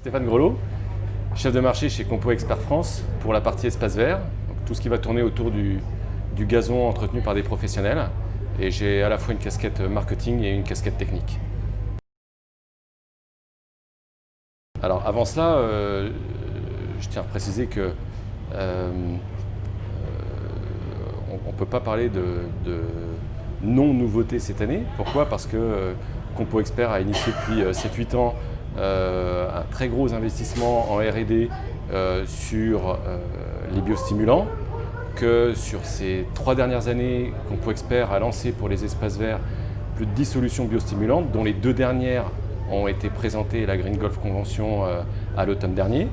Stéphane Grelot, chef de marché chez Compo Expert France pour la partie espace vert, donc tout ce qui va tourner autour du gazon entretenu par des professionnels. Et j'ai à la fois une casquette marketing et une casquette technique. Alors avant cela, je tiens à préciser que on ne peut pas parler de non-nouveauté cette année. Pourquoi? Parce que Compo Expert a initié depuis 7-8 ans un très gros investissement en R&D sur les biostimulants, que sur ces 3 dernières années, Compo Expert a lancé pour les espaces verts plus de 10 solutions biostimulantes, dont les 2 dernières ont été présentées à la Green Golf Convention à l'automne dernier,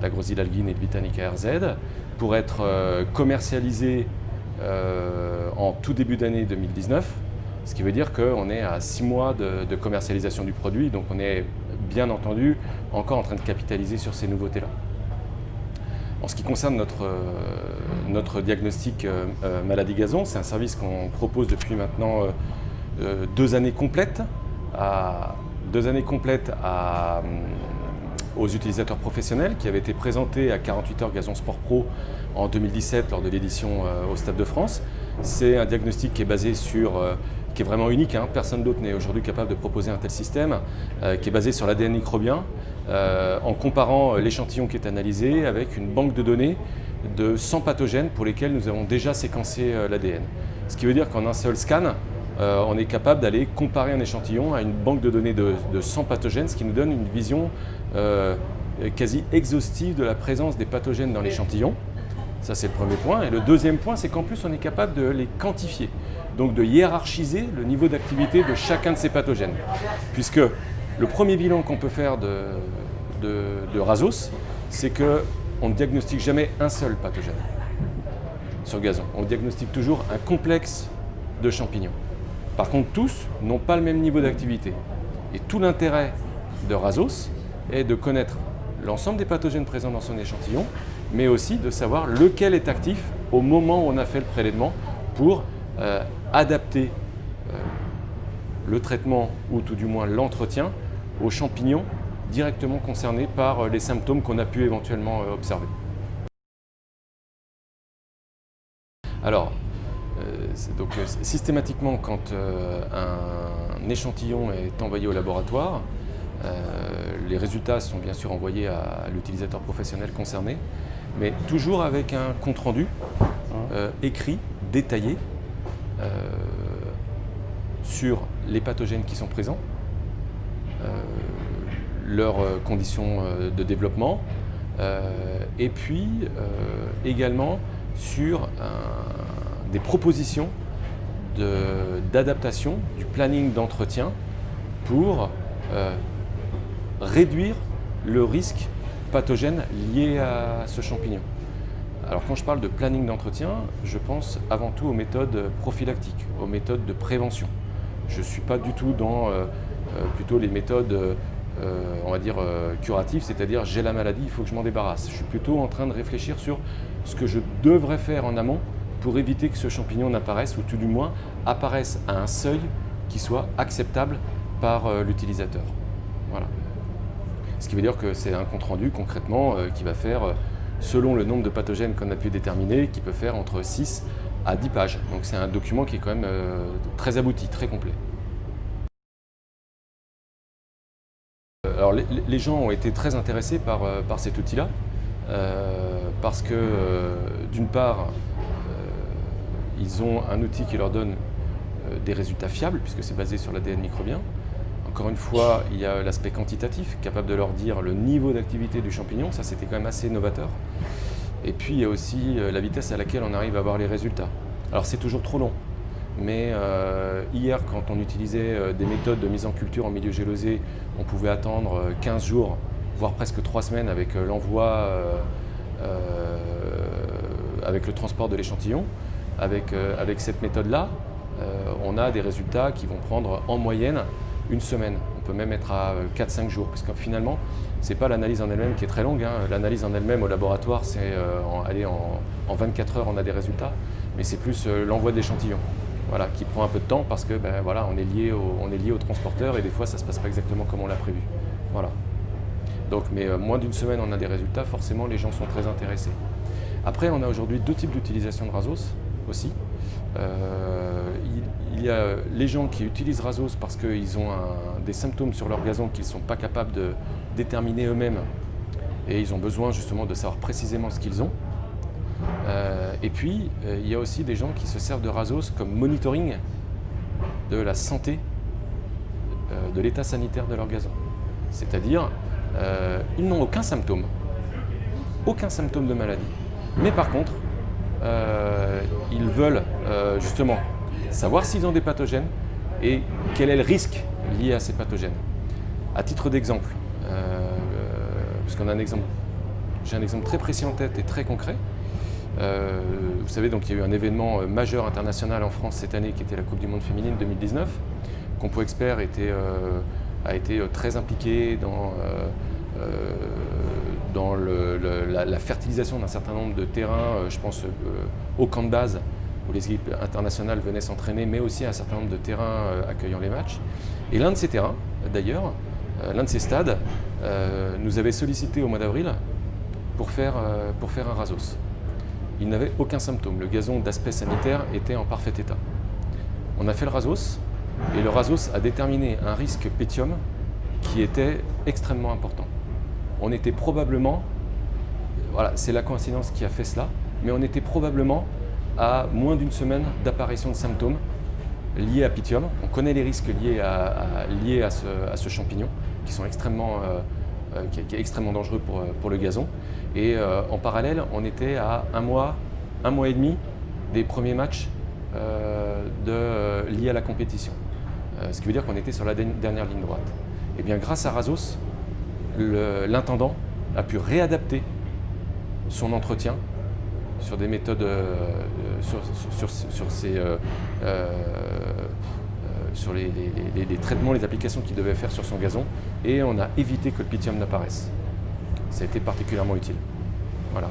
la Grosylalgine et le Vitanica RZ, pour être commercialisées en tout début d'année 2019, ce qui veut dire qu'on est à 6 mois de commercialisation du produit, donc on est bien entendu encore en train de capitaliser sur ces nouveautés-là. En ce qui concerne notre diagnostic maladie gazon, c'est un service qu'on propose depuis maintenant 2 années complètes aux utilisateurs professionnels, qui avaient été présentés à 48 heures Gazon Sport Pro en 2017 lors de l'édition au Stade de France. C'est un diagnostic qui est basé qui est vraiment unique, hein. Personne d'autre n'est aujourd'hui capable de proposer un tel système, qui est basé sur l'ADN microbien, en comparant l'échantillon qui est analysé avec une banque de données de 100 pathogènes pour lesquels nous avons déjà séquencé l'ADN. Ce qui veut dire qu'en un seul scan, on est capable d'aller comparer un échantillon à une banque de données de 100 pathogènes, ce qui nous donne une vision quasi exhaustive de la présence des pathogènes dans l'échantillon. Ça, c'est le premier point. Et le deuxième point, c'est qu'en plus, on est capable de les quantifier, donc de hiérarchiser le niveau d'activité de chacun de ces pathogènes. Puisque le premier bilan qu'on peut faire de Rasos, c'est qu'on ne diagnostique jamais un seul pathogène sur gazon. On diagnostique toujours un complexe de champignons. Par contre, tous n'ont pas le même niveau d'activité. Et tout l'intérêt de Rasos est de connaître l'ensemble des pathogènes présents dans son échantillon, mais aussi de savoir lequel est actif au moment où on a fait le prélèvement pour adapter le traitement ou tout du moins l'entretien aux champignons directement concernés par les symptômes qu'on a pu éventuellement observer. Alors, donc systématiquement, quand un échantillon est envoyé au laboratoire, les résultats sont bien sûr envoyés à l'utilisateur professionnel concerné, mais toujours avec un compte-rendu écrit, détaillé, sur les pathogènes qui sont présents, leurs conditions de développement, et puis également sur des propositions d'adaptation du planning d'entretien pour réduire le risque pathogène lié à ce champignon. Alors quand je parle de planning d'entretien, je pense avant tout aux méthodes prophylactiques, aux méthodes de prévention. Je ne suis pas du tout dans plutôt les méthodes on va dire curatives, c'est-à-dire j'ai la maladie, il faut que je m'en débarrasse. Je suis plutôt en train de réfléchir sur ce que je devrais faire en amont pour éviter que ce champignon n'apparaisse, ou tout du moins apparaisse à un seuil qui soit acceptable par l'utilisateur. Voilà. Ce qui veut dire que c'est un compte-rendu concrètement qui va faire, selon le nombre de pathogènes qu'on a pu déterminer, qui peut faire entre 6 à 10 pages. Donc c'est un document qui est quand même très abouti, très complet. Alors les gens ont été très intéressés par cet outil-là, parce que d'une part, ils ont un outil qui leur donne des résultats fiables, puisque c'est basé sur l'ADN microbien. Encore une fois, il y a l'aspect quantitatif, capable de leur dire le niveau d'activité du champignon, ça c'était quand même assez novateur. Et puis il y a aussi la vitesse à laquelle on arrive à avoir les résultats. Alors c'est toujours trop long, mais hier quand on utilisait des méthodes de mise en culture en milieu gélosé, on pouvait attendre 15 jours, voire presque 3 semaines avec l'envoi, avec le transport de l'échantillon. Avec cette méthode-là, on a des résultats qui vont prendre en moyenne 1 semaine. On peut même être à 4-5 jours, parce que finalement, ce n'est pas l'analyse en elle-même qui est très longue, hein. L'analyse en elle-même au laboratoire, c'est en 24 heures, on a des résultats, mais c'est plus l'envoi de l'échantillon, voilà, qui prend un peu de temps parce que voilà, on est lié au transporteur et des fois, ça ne se passe pas exactement comme on l'a prévu. Voilà. Donc, mais moins d'une semaine, on a des résultats, forcément, les gens sont très intéressés. Après, on a aujourd'hui 2 types d'utilisation de Razos aussi. Il y a les gens qui utilisent Razos parce qu'ils ont des symptômes sur leur gazon qu'ils ne sont pas capables de déterminer eux-mêmes et ils ont besoin justement de savoir précisément ce qu'ils ont. Et puis, il y a aussi des gens qui se servent de Razos comme monitoring de la santé, de l'état sanitaire de leur gazon. C'est-à-dire, ils n'ont aucun symptôme de maladie. Mais par contre, ils veulent justement savoir s'ils ont des pathogènes et quel est le risque lié à ces pathogènes. À titre d'exemple, puisqu'on a j'ai un exemple très précis en tête et très concret. Vous savez, donc, il y a eu un événement majeur international en France cette année qui était la Coupe du Monde féminine 2019. Compo Expert a été très impliqué dans la fertilisation d'un certain nombre de terrains, je pense au camp de base où les équipes internationales venaient s'entraîner, mais aussi à un certain nombre de terrains accueillant les matchs. Et l'un de ces terrains, d'ailleurs, l'un de ces stades, nous avait sollicité au mois d'avril pour faire un Razos. Il n'avait aucun symptôme. Le gazon d'aspect sanitaire était en parfait état. On a fait le Razos et le Razos a déterminé un risque pétium qui était extrêmement important. On était probablement, voilà, c'est la coïncidence qui a fait cela, mais on était probablement à moins d'une semaine d'apparition de symptômes liés à Pythium. On connaît les risques liés à ce champignon qui sont qui est extrêmement dangereux pour le gazon. Et en parallèle, on était à un mois et demi des premiers matchs liés à la compétition. Ce qui veut dire qu'on était sur la dernière ligne droite. Et bien grâce à Razos, l'intendant a pu réadapter son entretien sur des méthodes, sur les traitements, les applications qu'il devait faire sur son gazon, et on a évité que le Pythium n'apparaisse. Ça a été particulièrement utile. Voilà.